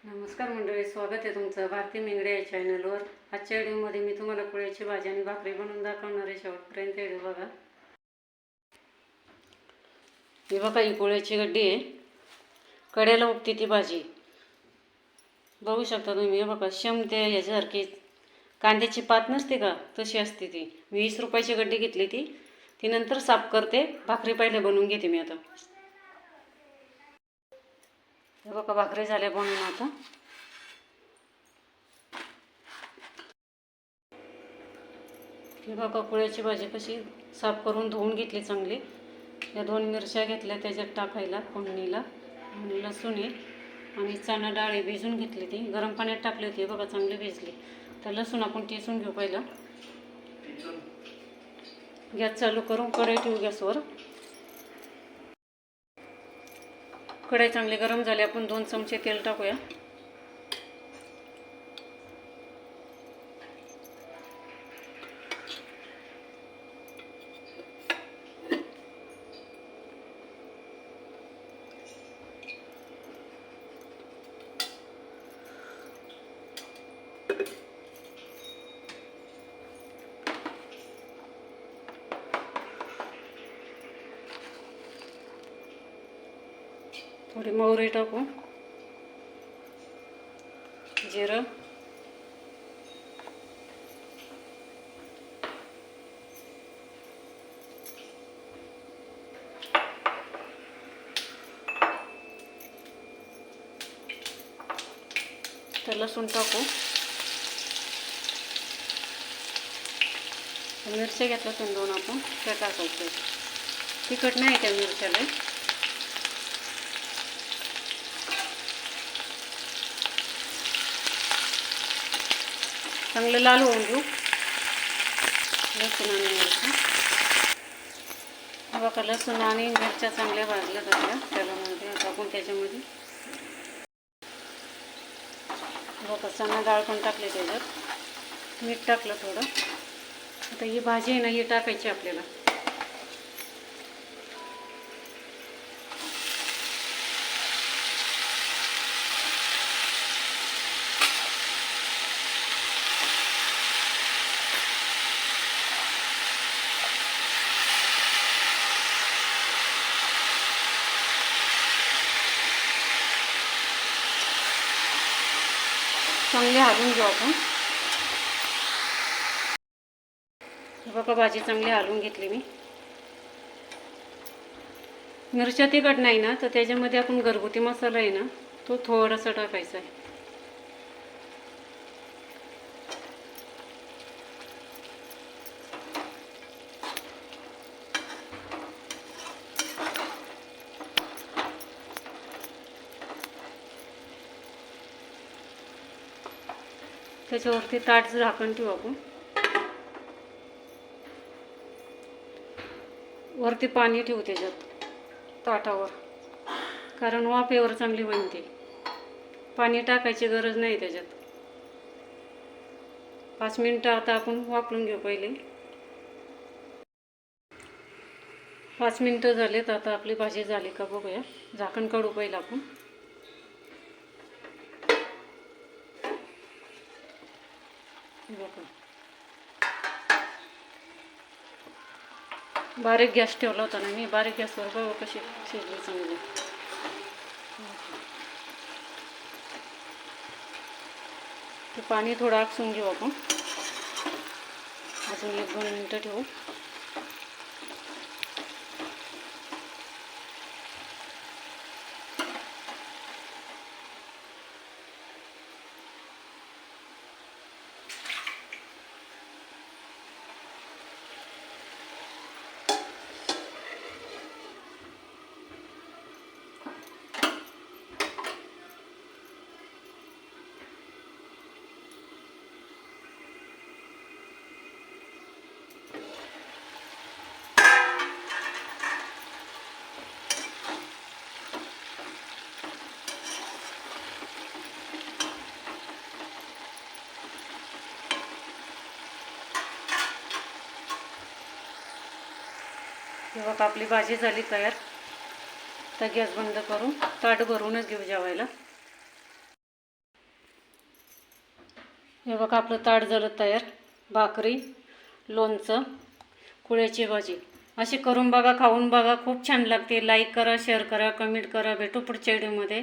नमस्कार मंडळी, स्वागत आहे तुमचं भारती मेंगडे या चॅनलवर। आजच्या व्हिडिओमध्ये मी तुम्हाला कुळ्याची भाजी आणि भाकरी बनवून दाखवणार आहे। शेवटपर्यंत व्हिडिओ बघा। ही बघा, ही कुळ्याची गड्डी आहे, कड्याला उगते ती भाजी बघू शकता तुम्ही। हे बघा, शमते ह्याच्यासारखी कांद्याची पात नसते का, तशी असते ती। 20 रुपयाची गड्डी घेतली ती नंतर साफ करते। भाकरी पहिले बनवून घेते मी आता। हे बघा, भाकरी झाल्या बनवून आता। ही बघा, कुळ्याची भाजी कशी साफ करून धुवून घेतली चांगली। या 2 मिरच्या घेतल्या त्याच्यात टाकायला फोडणीला, आणि लसूण आहे, आणि चणा डाळ आहे भिजून घेतली। ती गरम पाण्यात टाकली होती, बघा चांगली भिजली। तर लसूण आपण टिचून घेऊ पहिला। गॅस चालू करून कढई ठेवू गॅसवर। कढई चांगली गरम झाली, आपण 2 चमचे तेल टाकूया। थोडी मोहरी टाकू, जिरं, तर लसूण टाकू। मिरच्या घेतल्या 2 आपण, त्या टाकायच्या। तिखट नाही त्या मिरच्याला। चांगलं लाल होऊन घेऊ लसूण आणि मिरच्या। बघा, लसूण आणि मिरच्या चांगल्या भाजल्या जातात तेलामध्ये। आता आपण त्याच्यामध्ये बघा चणा डाळ पण टाकली, त्याच्यात मीठ टाकलं थोडं। आता ही भाजी आहे ना, ही टाकायची आपल्याला। चांगले हलवून घेऊ आपण। बघा, भाजी चांगली हलवून घेतली मी। मिरच्या तिखट नाही ना, तर त्याच्यामध्ये आपण घरगुती मसाला आहे ना, तो थोडासा टाकायचा आहे। त्याच्यावरती ताट झाकण ठेवू आपण। वरती पाणी ठेवू त्याच्यात ताटावर, कारण वाफेवर चांगली बनते। पाणी टाकायची गरज नाही त्याच्यात। 5 मिनिटं आता आपण वाफलून घेऊ पहिले। 5 मिनिटं झालेत, आता आपली भाजी झाली का बघूया। झाकण काढू पहिलं आपण। बघा, बारीक गॅस ठेवला होता ना मी, बारीक गॅसवर बघा कशी शिजली चांगली। ते पाणी थोडं आकसून घेऊ आपण। अजून 1-2 मिनिटं ठेवू। हे बघा, आपली भाजी झाली तयार। तर गॅस बंद करून ताट भरूनच घेऊ जेवायला। हे बघा आपलं ताट झालं तयार. भाकरी, लोणचं, कुळ्याची भाजी. अशी करून बघा, खाऊन बघा, खूप छान लागते. लाईक करा, शेअर करा, कमेंट करा. भेटू पुढच्या व्हिडिओमध्ये.